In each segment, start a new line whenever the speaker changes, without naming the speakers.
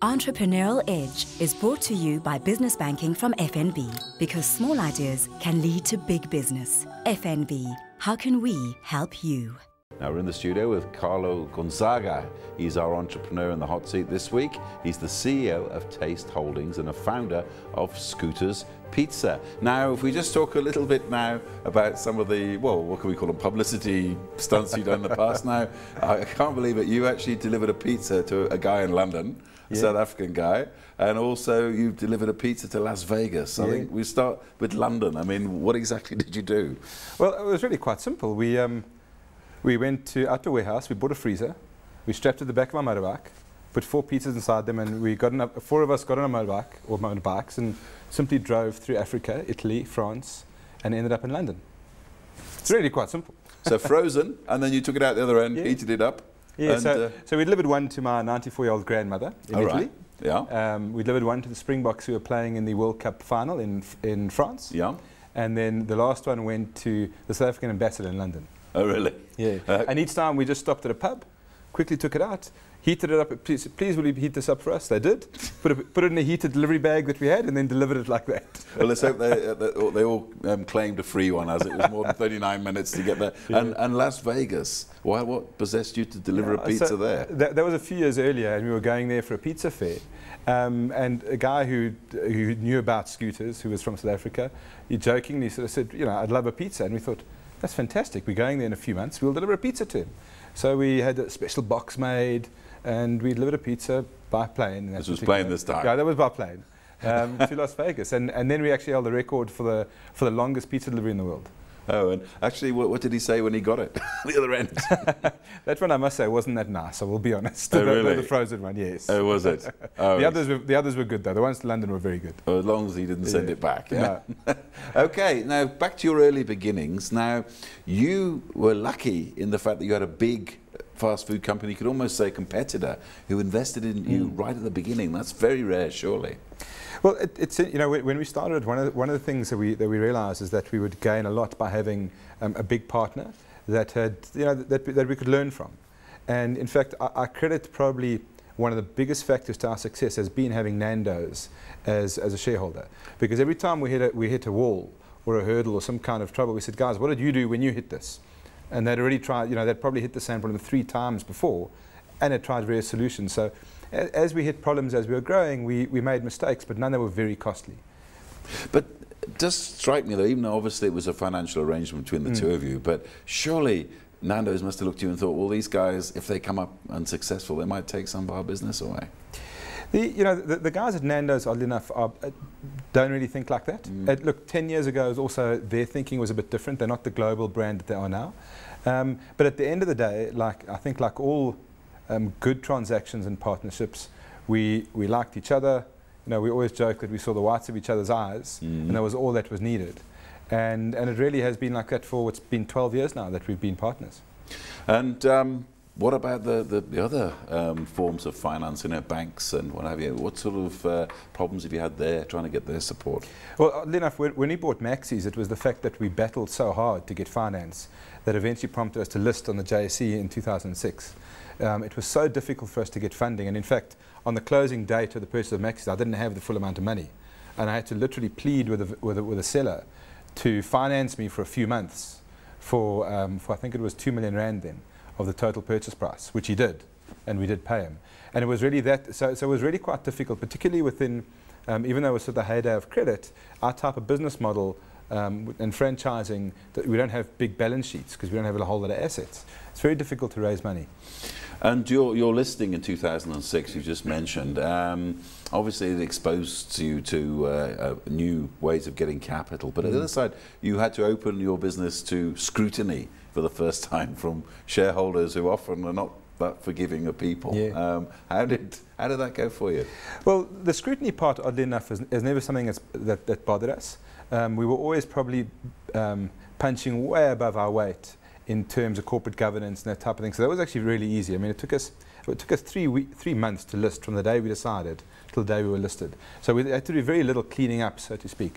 Entrepreneurial Edge is brought to you by Business Banking from FNB, because small ideas can lead to big business. FNB, how can we help you?
Now we're in the studio with Carlo Gonzaga. He's our entrepreneur in the hot seat this week. He's the CEO of Taste Holdings and a founder of Scooters Pizza. Now, if we just talk a little bit now about some of the, well, what can we call them, publicity stunts you've done in the past. Now, I can't believe it. You actually delivered a pizza to a guy in London, a South African guy, and also you delivered a pizza to Las Vegas. I think we start with London. I mean, what exactly did you do?
Well, it was really quite simple. We went to Outdoor Warehouse, we bought a freezer, we strapped it to the back of my motorbike, put 4 pizzas inside them, and we got 4 of us got on a motorbike, or motorbikes, and simply drove through Africa, Italy, France, and ended up in London. It's really quite simple.
So frozen, and then you took it out the other end, heated it up.
Yeah, so we delivered one to my 94-year-old grandmother in Italy.
Right. Yeah.
We delivered one to the Springboks who were playing in the World Cup final in France.
Yeah.
And then the last one went to the South African ambassador in London.
Oh, really?
Yeah. And each time we just stopped at a pub, quickly took it out, heated it up. Please will you heat this up for us? They did. Put it in a heated delivery bag that we had, and then delivered it like that.
Well, let's hope they all claimed a free one, as it was more than 39 minutes to get there. Yeah. And Las Vegas, what possessed you to deliver a pizza there?
That was a few years earlier, and we were going there for a pizza fair. And a guy who knew about scooters, who was from South Africa, he jokingly sort of said, you know, I'd love a pizza. And we thought, that's fantastic. We're going there in a few months. We'll deliver a pizza to him. So we had a special box made, and we delivered a pizza by plane.
This was plane this time?
Yeah, that was by plane to Las Vegas. And then we actually held the record for the longest pizza delivery in the world. Oh,
and actually, what did he say when he got it? The other end?
That one, I must say, wasn't that nice, I will be honest.
Oh, really?
The frozen one, yes.
Oh, was it? Oh,
the others were good, though. The ones to London were very good.
Oh, as long as he didn't send it back. Yeah?
No.
Okay, now back to your early beginnings. Now, you were lucky in the fact that you had a big fast food company, you could almost say competitor, who invested in you right at the beginning. That's very rare, surely.
Well, it's you know, when we started, one of the things that we realised is that we would gain a lot by having a big partner that had, you know, that we could learn from. And in fact, I credit probably one of the biggest factors to our success has been having NANDOS as a shareholder, because every time we hit a wall or a hurdle or some kind of trouble, we said, guys, what did you do when you hit this? And they'd already tried, you know, they'd probably hit the same problem 3 times before, and had tried various solutions. So as we hit problems as we were growing, we made mistakes, but none that were very costly.
But it does strike me, though, even though obviously it was a financial arrangement between the two of you, but surely Nando's must have looked at you and thought, well, these guys, if they come up unsuccessful, they might take some of our business away.
The guys at Nando's, oddly enough, don't really think like that. Look, 10 years ago, also their thinking was a bit different. They're not the global brand that they are now. But at the end of the day, I think like all good transactions and partnerships, we liked each other. You know, we always joke that we saw the whites of each other's eyes, and that was all that was needed. And it really has been like that for what's been 12 years now that we've been partners. And
what about the other forms of finance, you know, banks and what have you? What sort of problems have you had there trying to get their support?
Well, oddly enough, when we bought Maxis, it was the fact that we battled so hard to get finance that eventually prompted us to list on the JSE in 2006. It was so difficult for us to get funding, and in fact, on the closing date of the purchase of Maxis, I didn't have the full amount of money, and I had to literally plead with a seller to finance me for a few months for I think it was 2 million rand then of the total purchase price, which he did, and we did pay him. And it was really that, so it was really quite difficult, particularly within, even though it was sort of the heyday of credit, our type of business model and franchising, that we don't have big balance sheets because we don't have a whole lot of assets. It's very difficult to raise money.
And your listing in 2006, you just mentioned, obviously it exposed you to new ways of getting capital, but on the other side, you had to open your business to scrutiny for the first time from shareholders who often are not that forgiving of people. Yeah. How did that go for you?
Well, the scrutiny part, oddly enough, is never something that bothered us. We were always probably punching way above our weight in terms of corporate governance and that type of thing. So that was actually really easy. I mean, it took us 3 months to list from the day we decided till the day we were listed. So we had to do very little cleaning up, so to speak.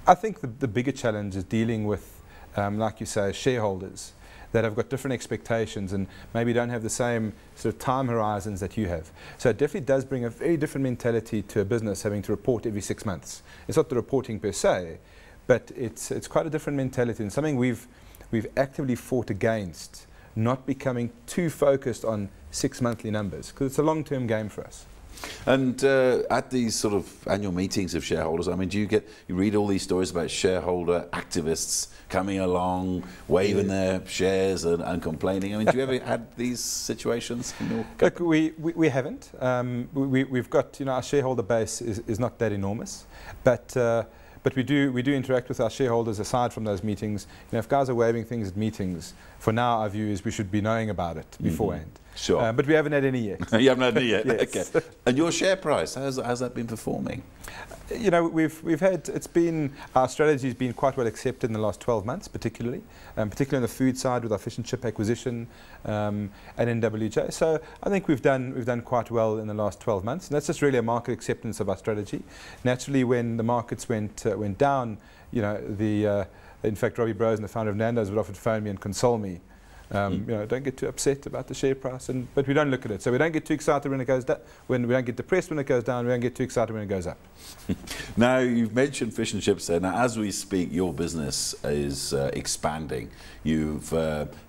I think the bigger challenge is dealing with, like you say, shareholders that have got different expectations and maybe don't have the same sort of time horizons that you have. So it definitely does bring a very different mentality to a business having to report every 6 months. It's not the reporting per se, but it's quite a different mentality and something we've actively fought against, not becoming too focused on 6 monthly numbers, because it's a long-term game for us.
And at these sort of annual meetings of shareholders, I mean, you read all these stories about shareholder activists coming along, waving their shares and complaining. I mean, do you ever had these situations in your company?
Look, we haven't. We've got, our shareholder base is not that enormous, but we do interact with our shareholders aside from those meetings. If guys are waving things at meetings, for now our view is we should be knowing about it beforehand.
Sure.
But we haven't had any yet.
You haven't had any yet?
Yes.
Okay. And your share price, how's that been performing?
We've had, our strategy's been quite well accepted in the last 12 months, particularly on the food side with our fish and chip acquisition and NWJ. So I think we've done quite well in the last 12 months, and that's just really a market acceptance of our strategy. Naturally, when the markets went down, in fact, Robbie Brose, the founder of NANDOS, would often phone me and console me. Don't get too upset about the share price, but we don't look at it. So we don't get too excited when it goes down. When we don't get depressed when it goes down, we don't get too excited when it goes up.
Now, you've mentioned fish and chips there. Now, as we speak, your business is expanding. You've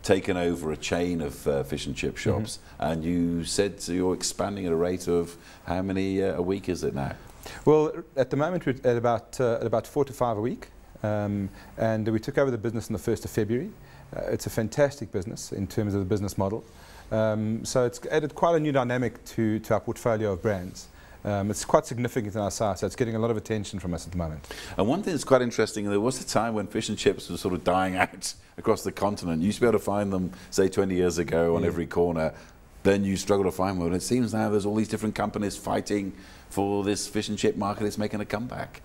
taken over a chain of fish and chip shops, and you said you're expanding at a rate of how many a week is it now?
Well, at the moment we're at about 4 to 5 a week, and we took over the business on the 1st of February. It's a fantastic business in terms of the business model. So it's added quite a new dynamic to our portfolio of brands. It's quite significant in our size, so it's getting a lot of attention from us at the moment. And
one thing that's quite interesting, there was a time when fish and chips were sort of dying out across the continent. You used to be able to find them, say, 20 years ago on every corner. Then you struggle to find one. And it seems now there's all these different companies fighting for this fish and chip market. It's making a comeback.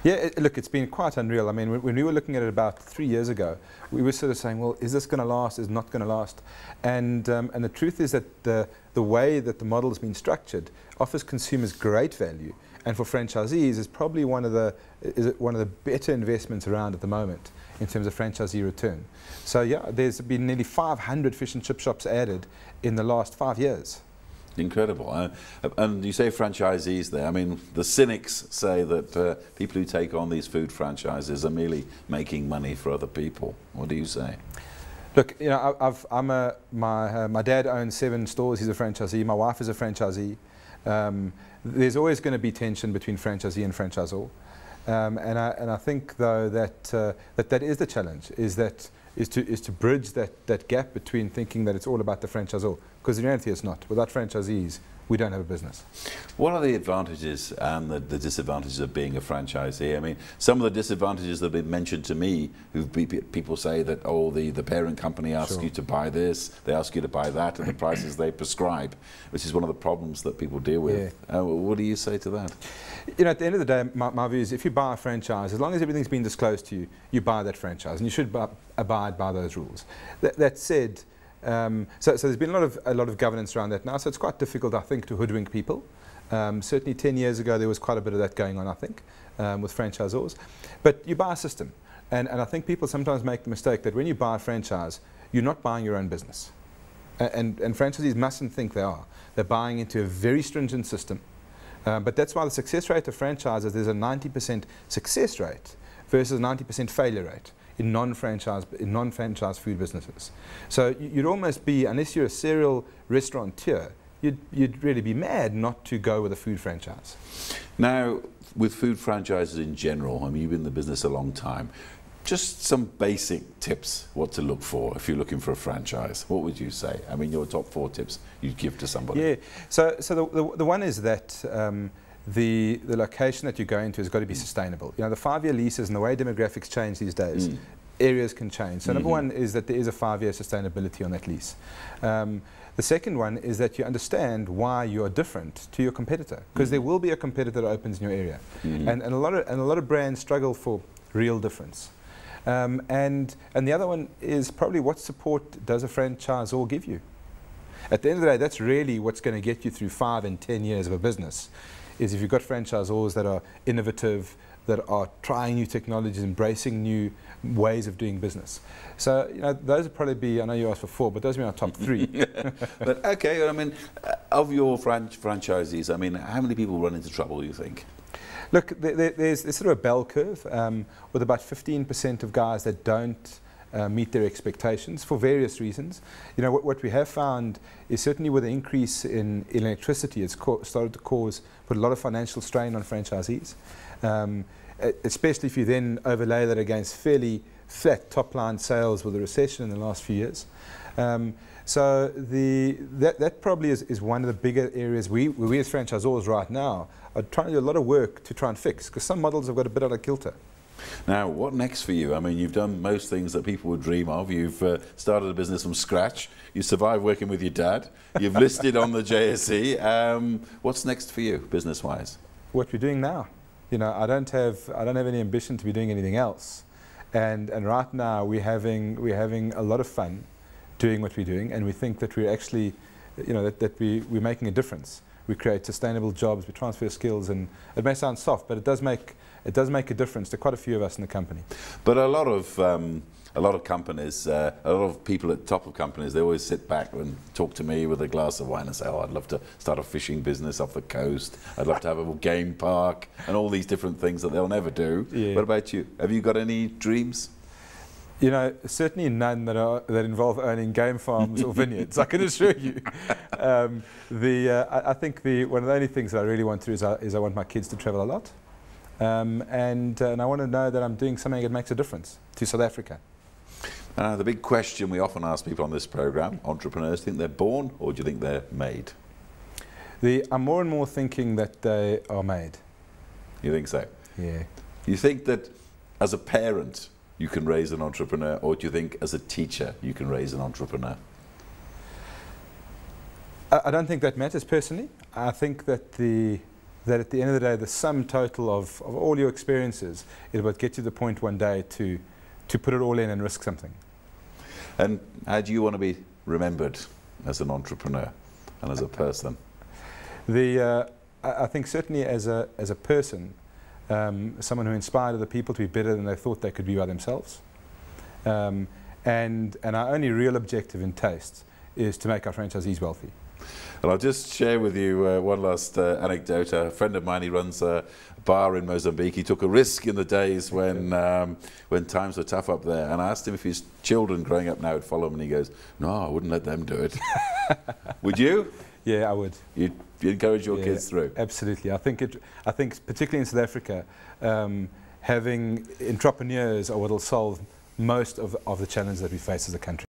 Yeah, look, it's been quite unreal. I mean, when we were looking at it about 3 years ago, we were sort of saying, well, is this going to last? Is it not going to last? And the truth is that the way that the model has been structured offers consumers great value, and for franchisees is probably one of the better investments around at the moment in terms of franchisee return. So yeah, there's been nearly 500 fish and chip shops added in the last 5 years.
Incredible. And you say franchisees there. I mean, the cynics say that people who take on these food franchises are merely making money for other people. What do you say?
Look, my dad owns 7 stores. He's a franchisee. My wife is a franchisee. There's always going to be tension between franchisee and franchisor. And I think, though, that is the challenge, is to bridge that gap between thinking that it's all about the franchisor, because in reality it's not. Without franchisees, we don't have a business.
What are the advantages and the disadvantages of being a franchisee? I mean, some of the disadvantages that have been mentioned to me, people say that, oh, the parent company asks you to buy this, they ask you to buy that, and the prices they prescribe, which is one of the problems that people deal with. Yeah. What do you say to that?
At the end of the day, my view is if you buy a franchise, as long as everything's been disclosed to you, you buy that franchise, and you should abide by those rules. That said, so there's been a lot of governance around that now, so it's quite difficult, I think, to hoodwink people. Certainly 10 years ago there was quite a bit of that going on, I think, with franchisors. But you buy a system, and I think people sometimes make the mistake that when you buy a franchise, you're not buying your own business. And franchisees mustn't think they are. They're buying into a very stringent system. But that's why the success rate of franchises, there's a 90% success rate versus 90% failure rate in non-franchise food businesses. So you'd almost be, unless you're a serial restaurateur, you'd really be mad not to go with a food franchise.
Now, with food franchises in general, I mean, you've been in the business a long time. Just some basic tips what to look for if you're looking for a franchise. What would you say? I mean, your top 4 tips you'd give to somebody.
Yeah, so the one is that the location that you go into has got to be sustainable. The 5-year leases and the way demographics change these days, areas can change. So number one is that there is a 5-year sustainability on that lease. The second one is that you understand why you are different to your competitor, because there will be a competitor that opens in your area, and a lot of brands struggle for real difference. And the other one is probably what support does a franchisor give you? At the end of the day, that's really what's going to get you through 5 and 10 years of a business, is if you've got franchisors that are innovative, that are trying new technologies, embracing new ways of doing business. So, you know, those would probably be, I know you asked for 4, but those would be our top 3.
But okay, I mean, of your franchisees, I mean, how many people run into trouble, you think?
Look, there's sort of a bell curve with about 15% of guys that don't meet their expectations for various reasons. You know, what we have found is certainly with the increase in electricity, it's started to put a lot of financial strain on franchisees, especially if you then overlay that against fairly flat top-line sales with the recession in the last few years. So that probably is one of the bigger areas we as franchisors right now are trying to do a lot of work to try and fix, because some models have got a bit out of kilter.
Now, what next for you? I mean, you've done most things that people would dream of. You've started a business from scratch. You survived working with your dad. You've listed on the JSE. What's next for you, business-wise?
What we're doing now. You know, I don't have any ambition to be doing anything else. And right now we're having a lot of fun doing what we're doing, and we think that we're actually, you know, that we're making a difference. We create sustainable jobs, we transfer skills, and it may sound soft, but it does make a difference to quite a few of us in the company.
But a lot of companies, a lot of people at the top of companies, they always sit back and talk to me with a glass of wine and say, oh, I'd love to start a fishing business off the coast. I'd love to have a game park and all these different things that they'll never do. Yeah. What about you? Have you got any dreams?
You know, certainly none that involve owning game farms or vineyards, I can assure you. I think one of the only things that I really want to do is I want my kids to travel a lot. And I want to know that I'm doing something that makes a difference to South Africa.
The big question we often ask people on this program, entrepreneurs, think they're born or do you think they're made?
I'm more and more thinking that they are made.
You think so?
Yeah.
You think that as a parent you can raise an entrepreneur, or do you think as a teacher you can raise an entrepreneur?
I don't think that matters personally. I think that at the end of the day, the sum total of all your experiences is what gets you to the point one day to put it all in and risk something.
And how do you want to be remembered as an entrepreneur and as a person?
I think certainly as a person, someone who inspired other people to be better than they thought they could be by themselves. And our only real objective in Taste is to make our franchisees wealthy.
And I'll just share with you one last anecdote. A friend of mine, he runs a bar in Mozambique. He took a risk in the days when times were tough up there. And I asked him if his children growing up now would follow him, and he goes, no, I wouldn't let them do it. Would you?
Yeah, I would.
You'd encourage your kids through?
Absolutely. I think particularly in South Africa, having entrepreneurs are what will solve most of the challenges that we face as a country.